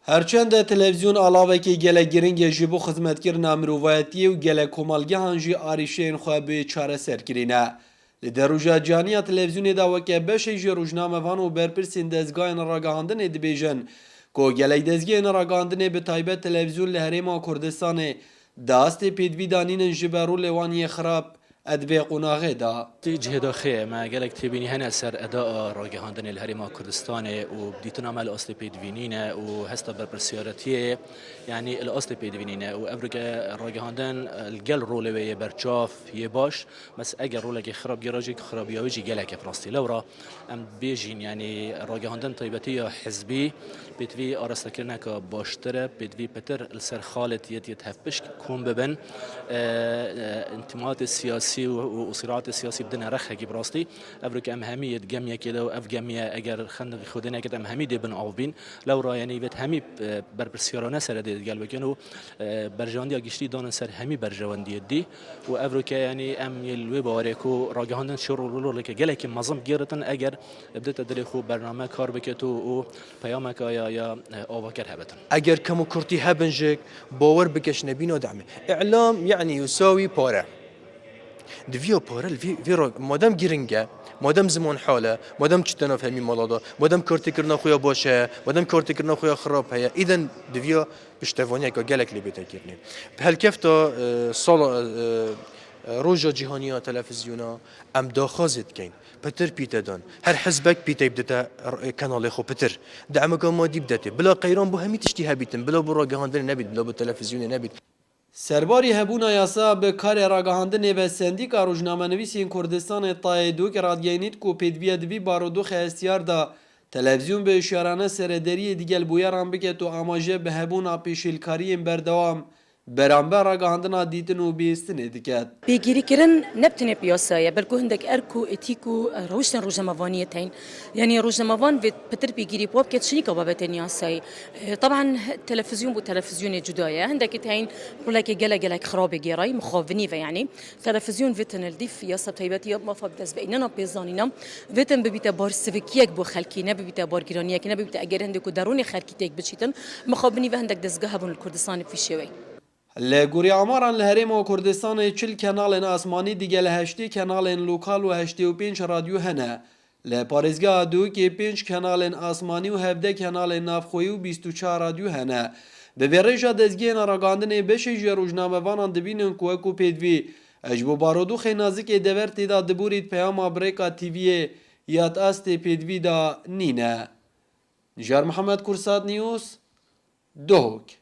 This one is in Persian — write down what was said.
هرچند تلویزیون علاوه گله گرنگ جبو خدمتگرنا مروایتی و گله کمالگهان جی آریشین خواه به چاره سر کرینه. لدروجا جانیا تلویزیون دا وکه بشه جی روزنامه وان و برپرسین دزگاه راگاهاندن دبیجن که گله دزگاه راگاهاندن به تایبت تلویزیون لحریم کردستان داست پیدوی دانین جبرو لوانی خراب ادبی قناغه دا جهدا خیر ما قالك تبيني هنا سر اداء راجهاندن الهرم كردستان وبديتنا مع الاصل بيدفينينا وهستا بربرسيارتيه يعني الاصل بيدفينينا وافريكا راجهاندن الجل رولوي برشاف يباش بس اجر رولك خراب جراجي خراب يوجي قالك فراستي لورا ام بيجين يعني راجهاندن طيبتيه حزبي بتفي ارستكرنا كباشتره بتفي بتر السر خالد يتهفش كون ببن انتماءات السياسي وصراعات السياسي بدنا رخها جي براستي افريكا امهميه جميه كده واف جميه اجر خلنا خدنا كده امهميه دي بن اوبين لو را يعني بت همي بربرسيرونه سر دي قال وكانوا برجاندي گشتي دون سر همي برجواندي دي وافريكا يعني ام يلوي باريكو راجهاندن شرور لك جلك منظم جيرتن اجر بدت ادري خو برنامج کار بکتو و پیامک یا اوکر هبتن اگر كم كرتي هبنجك باور بكش نبينا دعمه اعلام يعني يساوي بارا دفيو بارا في مادام جرينجا مادام زمان حاله مادام چتنا فهمي مالادا مادام كرتي كرنا خويا باشه مادام كرتي كرنا خويا خراب هيا اذا دفيو بشتوانيا كجلك اللي بيتكرني بهالكفتا صال روجا جهانيا تلفزيونا ام داخازت كين بتر بيتدان هر حزبك بيتي بدتا كانال خو بتر دعمك مادي بدته بلا قيران بو همي تشتي هبيتن بلا برا جهاندن نبيت بلا بالتلفزيون نبيت سرباری هبونا یاسا به کار راگهاندن به سندیکا روزنامه نویسین کردستان تایدو که رادگینید کو پیدوی دوی بارودو خیستیار دا تلویزیون به اشارانه سردری دیگل بویران بکت و آماجه به هبونا پیشیلکاری بردوام برانبر راگهاندنا دیتن و بیستن دکت بيجري كرن نبتني بياسايا بلكو هندك اركو اتيكو روشن روجمافانيه تين يعني روجمافان بتر بيجري بوب كت شريكه بابتن ياساي طبعا التلفزيون بو تلفزيون جدايا هندك تين بقولك جلا خراب جيراي مخافني يعني تلفزيون فيتن الديف ياسا تيبتي ما فبدس بيننا بيزانينا فيتن ببيتا بار سيفيكيك بو خلكينا ببيتا بار جيرانيه كنا ببيتا اجر هندك دروني خلكيتك بشيتن مخافني وهندك دزغه بون الكردستان في شوي لگوری آماران لحریم و کردستان 40 کانال آسمانی دیگه لهشتی کانال لوکال و 85 رادیو هنه لپارزگاه دو که 5 کانال آسمانی و 17 کانال نافخویی و 24 رادیو هنه به ویرجا دزگین راگاندن بشی روزنامه وانان دبینن کوکو پیدوی اجبو بارودو خینازی که دور تیدا دبورید پیام بریکا تیوی یاد است پیدوی دا نینه نجار محمد کرساد نیوز دوک